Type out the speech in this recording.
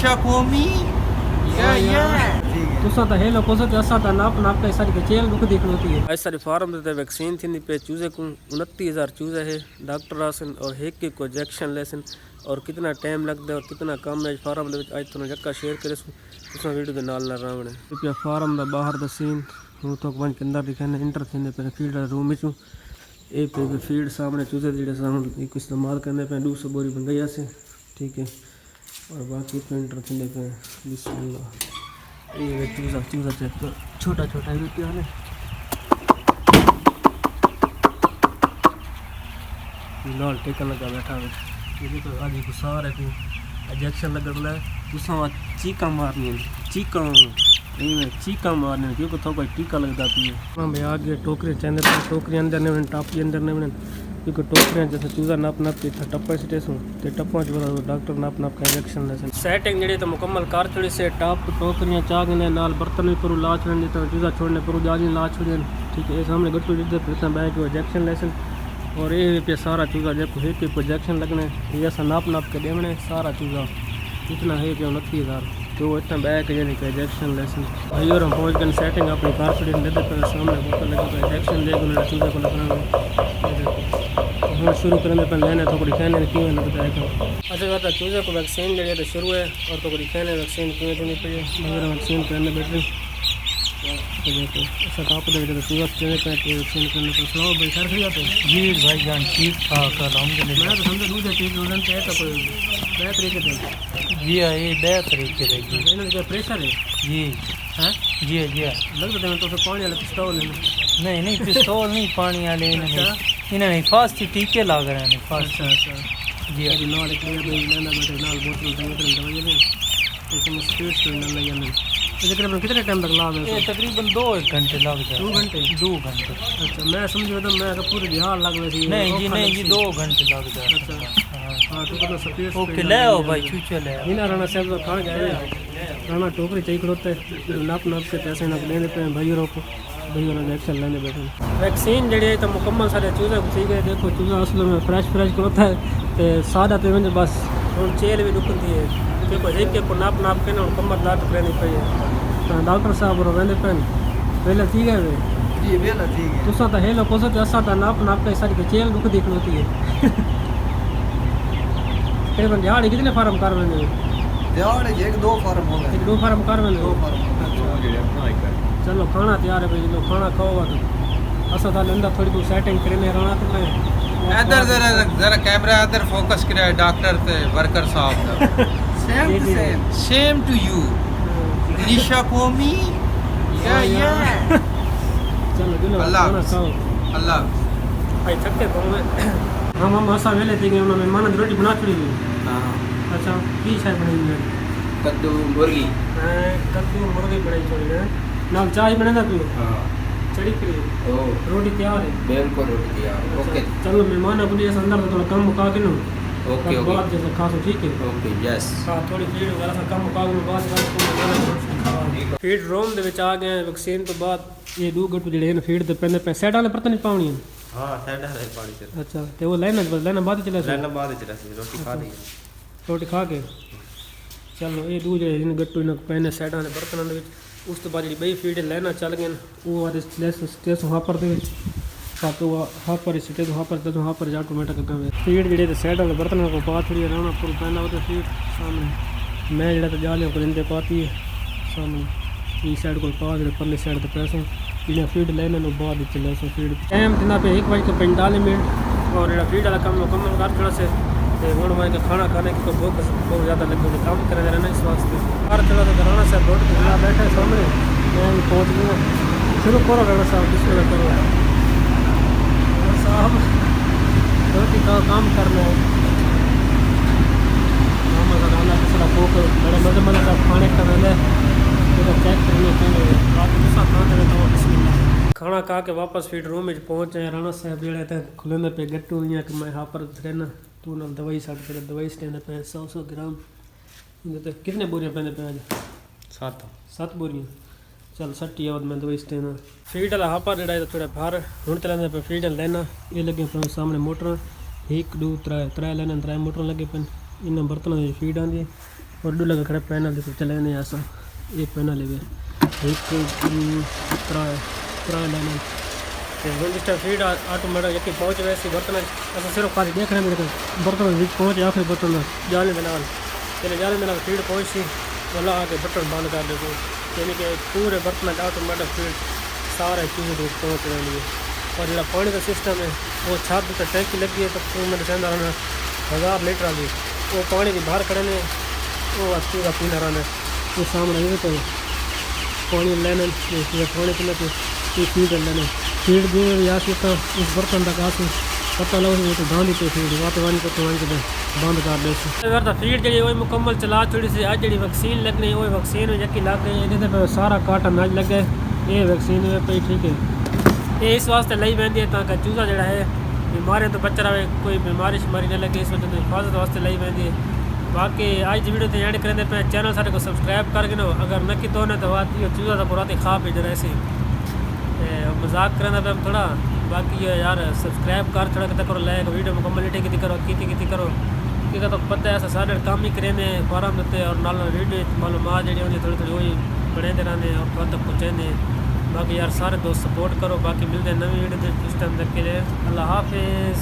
निशा कोमी तुसा तो हेलो कोसो ते असा ता नाप नाप के सारी के चेल दुख देखनो होती है। ऐसा फार्म देते वैक्सीन थी पे चूजे को 29,000 चूजे है डॉक्टर आसन और एक को इंजेक्शन लेसन और कितना टाइम लगता है और कितना कम है फार्म आज तुम जक्का शेयर करे तुसा वीडियो के नाल रावणे रुपया फार्म दा बाहर दा सीन हूँ तो वन के अंदर दिखाने इंटर थींदे पे फील्ड रूम चूँ ए पे फील्ड सामने चूजे जेडे सामने एक इस्तेमाल करने पे 200 बोरी बन गई से ठीक है और बाकी पे इंटर थींदे पे बिस्मिल्लाह ये चूजा चूजा चेक कर छोटा छोटा रुपया है लाल टेका लगा बैठा है ये तो आज को सारे को इंजेक्शन लगा है तुसा चीका मारनी है चीका चीका मारने क्योंकि तो कोई टीका लगता है हां भाई आगे टोकरी चंदे पर टोकरी अंदर ने टापी अंदर ने क्योंकि टोकरियां जैसे चूजा नाप नाप के टप्पा से टेसू ते टप्पा जो डॉक्टर नाप नाप का इंजेक्शन ले सेटिंग जड़ी तो मुकम्मल कार चढ़ी से टॉप टोकरियां चागने नाल बर्तन भी पर ला छोड़ने तो चूजा छोड़ने पर जाली ला छोड़े ठीक है सामने गट्टू जिधर इतना बैग को इंजेक्शन लेसन और ये पे सारा चूजा जो है पे इंजेक्शन लगने ये ऐसा नाप नाप के देवने सारा चूजा इतना है कि 29,000 तो इतना बैग यानी कि इंजेक्शन लेसन भाई और हम पहुँच गए सेटिंग अपनी कार चढ़ी दे देते सामने बोतल लगे इंजेक्शन ले उन्होंने चूजे को लगाना हाँ शुरू करने पर लेने तो कोई कहने क्यों लगता है अच्छा बात है चूजे को वैक्सीन ले तो शुरू है और तो कोई कहने वैक्सीन क्यों देनी पड़ी मगर वैक्सीन करने बैठ रही ऐसा आप तो चूजा चूजे पे वैक्सीन करने पर सुनाओ भाई सर फ्री आते जी भाई जान ठीक ठाक अलहमदुलिल्लाह मैं तो समझो दूसरे चीज़ उड़न पे तो कोई बे तरीके से जी ये बे तरीके से इन्होंने प्रेशर है जी हैं जी जी लगता है तो फिर पानी वाला पिस्तौल है नहीं पिस्तौल नहीं पानी वाले इन्हें फास्ट टीके लग रहे हैं फास्ट अच्छा अच्छा जी अभी नाल क्लियर भाई लेना बेटे नाल बोतल दवाई ने तो मैं स्पीड से ना लेना ये तकरीबन कितने टाइम तक लाभ है ये तकरीबन 2-1 घंटे लग जाए 2 घंटे 2 घंटे अच्छा मैं समझ तो मैं पूरे बिहार लग रही नहीं जी 2 घंटे लग जाए अच्छा हाँ तो कितना स्पीड ओके ले आओ भाई चूचे ले आओ इना राणा साहब खा गए राणा टोकरी चाहिए खड़ोते नाप नाप से पैसे नाप लेने पे भाई को भाई वैक्सीन लेने बैठे वैक्सीन जड़ी तो मुकम्मल सारे चूजे ठीक है देखो चूजा असल में फ्रेश होता है तो सादा तो वंज बस हम चेल भी दुखती है देखो एक को नाप नाप के ना मुकम्मल लाट करनी पई है डॉक्टर साहब और वेंदे पेन पहले ठीक है वे जी बेला ठीक है तुसा तो हेलो कोसो ते असा तो नाप नाप के सारी के चेल दुख देखनी होती है तकरीबन दिहाड़ी कितने फार्म कर रहे हैं दिहाड़ी एक 2 फार्म हो गए 2 फार्म कर रहे 2 हैं फार्म चलो खाना तैयार है भाई लो खाना खाओ तो असा था अंदर थोड़ी बहुत सेटिंग करने रहना तो मैं इधर जरा कैमरा इधर फोकस करे डॉक्टर ते वर्कर साहब दा सेम टू यू निशा कोमी या चलो दिलो अल्लाह खाना खाओ अल्लाह भाई थके को मैं हम असा वेले थी गए उन्होंने मेहमान रोटी बना छड़ी हां अच्छा की शायद बनाई है कद्दू मुर्गी कद्दू मुर्गी बनाई छोड़ी है नाल चाय बनाना तू हां चढ़ी पड़ी ओ रोटी तैयार है बिल्कुल रोटी तैयार ओके चलो मेहमान अपने इस अंदर थोड़ा कम मुका के नो ओके बाद जैसे खासो ठीक है ओके यस हाँ थोड़ी फीड वगैरह सा कम मुका के बाद फीड रोम दे विच आ गए वैक्सीन तो बाद ये 2 घंटे जड़े ने फीड ते पेंदे पे सेट वाले परत नहीं पावनी हां साइड है पानी से अच्छा ते वो लेना बाद चला लेना बाद चला रोटी खा ली रोटी खा के चलो ये 2 जड़े इन गट्टू इन पेने साइड वाले बर्तन दे विच उस तो बाद जी बई फीड लेना चल गए वो वाले स्टेस वहाँ पर दे तो वहाँ पर स्टेस वहाँ पर जा टोमेटो का फीड जड़े तो साइड वाले बर्तन को पा थोड़ी रहना पूरा पहना होता फीड सामने मैं जड़ा तो जालियों को इनके पाती है सामने ये साइड को पा जड़े परली साइड तो पैसे इन्हें फीड लेने नो बाद चले सो फीड टाइम तना पे 1:45 मिनट और फीड वाला काम मुकम्मल कर थोड़ा से हूँ मैं खाना खाने की तो भूख बहुत ज़्यादा लगी काम कर रहना इस वास्ते हर चला तो राणा साहब रोड पर खड़ा बैठे सामने मैं पहुँच गया शुरू करो राणा साहब किस करो साहब रोटी का काम करना है किसी भूख बड़े मजे मजे साहब खाने का मैंने चेक करने खाना खा के वापस फिर रूम में पहुँच जाए राणा साहब जड़े थे खुले पे गट्टू इं कि मैं यहाँ पर रहना तू ना दवाई साठ कर दवाई स्टैंड पे 100 ग्राम तो कितने बोरियाँ पैंदे पे आज 7 बोरियाँ चल 60 आवत मैं दवाई स्टैंड फीड वाला हाँ पर जड़ा थोड़ा बाहर हूँ चलाने पे फीड लेना ये लगे पे सामने मोटर 1 2 3 लेना 3 मोटर लगे पे इन बर्तनों की फीड आँदी और डू लगा खड़े पैनल देखो चले नहीं ऐसा ये पैनल है एक त्रा लाइन जिस टाइम फीड ऑटोमेटिक यकी पहुँच वैसे बर्तन ऐसा सिर्फ खाली देख रहे हैं मेरे को बर्तन बीच पहुँच आखिरी बर्तन जाले में नाल चले जाले में नाल फीड पहुँची वाला आके बटन बंद कर देते यानी कि पूरे बर्तन ऑटोमेटिक फीड सारे चूहे को पहुँच रही है। और जो पानी का सिस्टम है वो छत पर टैंकी लगी है तो मेरे से 1000 लीटर आ गई वो पानी की बाहर खड़े ने वो अच्छी का पीना रहना वो सामने ये तो पानी लेने पानी पीने की फीड लेने फीड दी या सकता उस बर्तन तक आके पता लगे तो गांधी पे फीड वानी को बंद कर दे अगर तो फीड जी वही मुकम्मल चला छोड़ी से अज जी वैक्सीन लगनी वही वैक्सीन यकी लग गई ये सारा काटन अज लग गए ये वैक्सीन पे ठीक है ये इस वास्ते लाई पैंती है ताकि चूजा जोड़ा है बीमारियों तो बचा रहे कोई बीमारी शिमारी न लगे इस वजह से हिफाजत वास्ते लाई पैंती है। बाकी आज की वीडियो तो एंड करेंगे पे चैनल सारे को सब्सक्राइब करके ना अगर न की तो तो बात ये चूजा तो पूरा खा पी जरा ऐसे मजाक करें पे थोड़ा बाकी ये यार सब्सक्राइब कर थोड़ा कितना करो लाइक वीडियो मुकम्मल की करो की करो क्योंकि तो पता है ऐसा सारे काम ही करेंगे फॉरम देते और नाल वीडियो मालूमात जी होंगी थोड़ी थोड़ी वही बने रहने और थोड़ा तक पहुँचाने बाकी यार सारे दोस्त सपोर्ट करो बाकी मिलते हैं नवी वीडियो उस टाइम तक के लिए अल्लाह हाफिज़।